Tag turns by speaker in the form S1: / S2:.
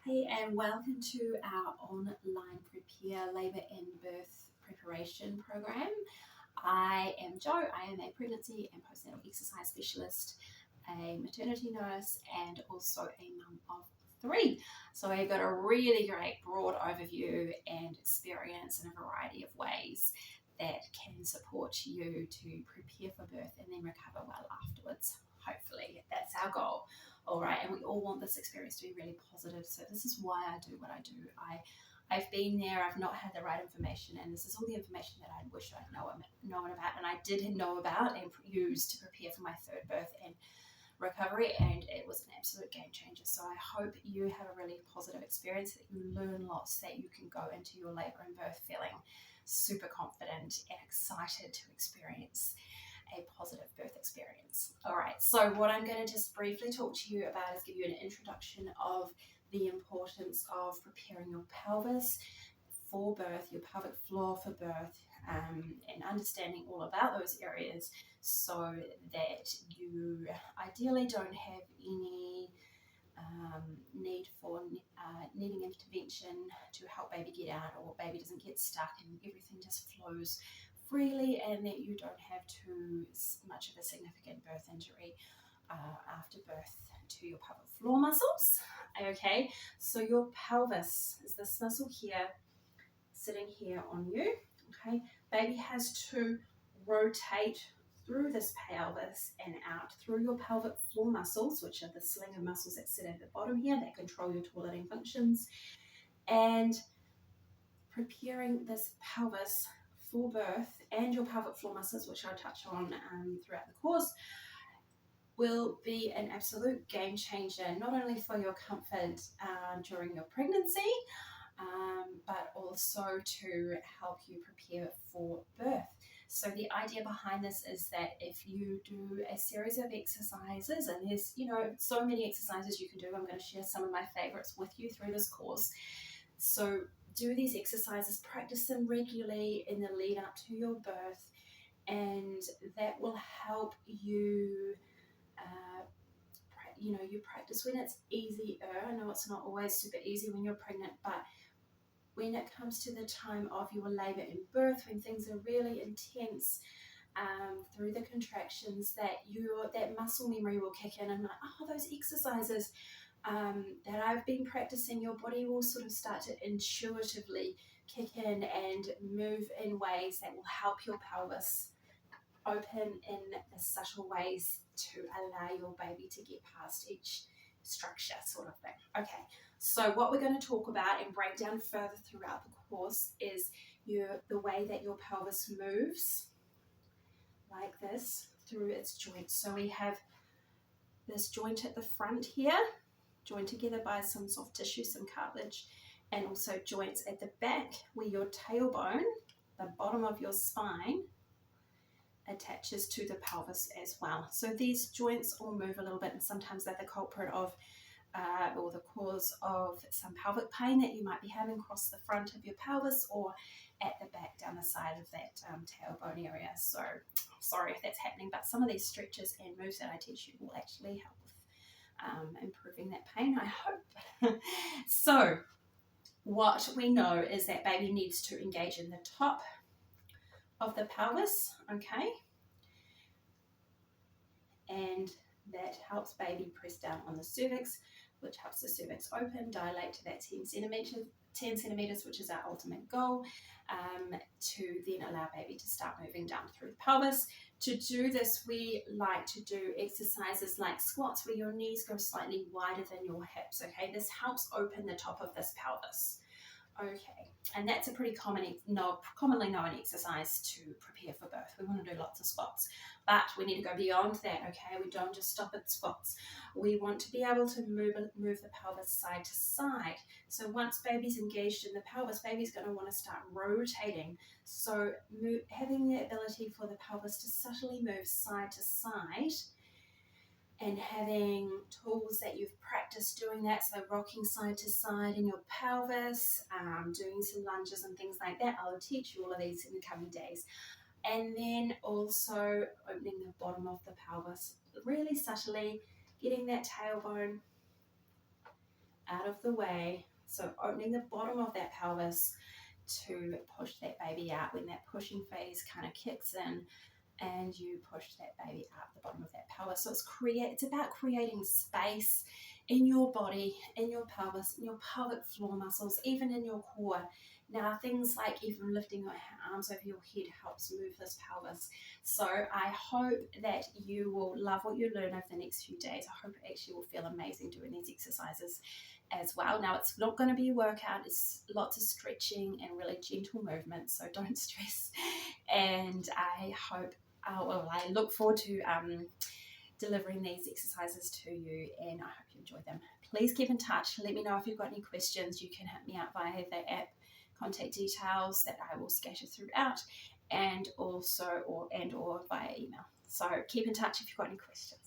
S1: Hey, and welcome to our online Prepare Labour and Birth Preparation program. I am Jo. I am a pregnancy and postnatal exercise specialist, a maternity nurse, and also a mum of three. So I've got a really great broad overview and experience in a variety of ways that can support you to prepare for birth and then recover well afterwards. Hopefully, that's our goal. All right, and we all want this experience to be really positive. So this is why I do what I do. I've been there, I've not had the right information, and this is all the information that I wish I'd known about, and I did know about and use to prepare for my third birth and recovery, and it was an absolute game changer. So I hope you have a really positive experience, that you learn lots, that you can go into your labour and birth feeling super confident and excited to experience a positive birth experience. All right, so what I'm going to just briefly talk to you about is give you an introduction of the importance of preparing your pelvis for birth, your pelvic floor for birth, and understanding all about those areas so that you ideally don't have any need for needing intervention to help baby get out, or baby doesn't get stuck and everything just flows freely, and that you don't have too much of a significant birth injury after birth to your pelvic floor muscles. Okay, so your pelvis is this muscle here sitting here on you. Okay, baby has to rotate through this pelvis and out through your pelvic floor muscles, which are the sling of muscles that sit at the bottom here that control your toileting functions, and preparing this pelvis for birth and your pelvic floor muscles, which I'll touch on throughout the course, will be an absolute game changer, not only for your comfort during your pregnancy, but also to help you prepare for birth. So the idea behind this is that if you do a series of exercises, and there's so many exercises you can do, I'm going to share some of my favorites with you through this course. So do these exercises, practice them regularly in the lead up to your birth, and that will help you you practice when it's easier. I know it's not always super easy when you're pregnant, but when it comes to the time of your labour and birth, when things are really intense, through the contractions, that muscle memory will kick in, and those exercises that I've been practicing, your body will sort of start to intuitively kick in and move in ways that will help your pelvis open in the subtle ways to allow your baby to get past each structure, sort of thing. Okay, so what we're going to talk about and break down further throughout the course is the way that your pelvis moves like this through its joints. So we have this joint at the front here, joined together by some soft tissue, some cartilage, and also joints at the back where your tailbone, the bottom of your spine, attaches to the pelvis as well. So these joints all move a little bit, and sometimes they're the culprit of or the cause of some pelvic pain that you might be having across the front of your pelvis or at the back down the side of that tailbone area. So sorry if that's happening, but some of these stretches and moves that I teach you will actually help with improving that pain, I hope. So what we know is that baby needs to engage in the top of the pelvis, okay? And that helps baby press down on the cervix, which helps the cervix open, dilate to that 10 centimeters, which is our ultimate goal, to then allow baby to start moving down through the pelvis. To do this, we like to do exercises like squats, where your knees go slightly wider than your hips, okay? This helps open the top of this pelvis. Okay, and that's a pretty commonly known exercise to prepare for birth. We want to do lots of squats, but we need to go beyond that, okay? We don't just stop at squats. We want to be able to move the pelvis side to side. So once baby's engaged in the pelvis, baby's going to want to start rotating. So having the ability for the pelvis to subtly move side to side, and having tools that you've practiced doing that, so rocking side to side in your pelvis, doing some lunges and things like that. I'll teach you all of these in the coming days. And then also opening the bottom of the pelvis really subtly, getting that tailbone out of the way. So opening the bottom of that pelvis to push that baby out when that pushing phase kind of kicks in, and you push that baby out the bottom of that pelvis. So it's about creating space in your body, in your pelvis, in your pelvic floor muscles, even in your core. Now, things like even lifting your arms over your head helps move this pelvis. So I hope that you will love what you learn over the next few days. I hope it actually will feel amazing doing these exercises as well. Now, it's not going to be a workout. It's lots of stretching and really gentle movement, so don't stress. And I look forward to delivering these exercises to you, and I hope you enjoy them. Please keep in touch. Let me know if you've got any questions. You can hit me up via the app contact details that I will scatter throughout, and also or via email. So keep in touch if you've got any questions.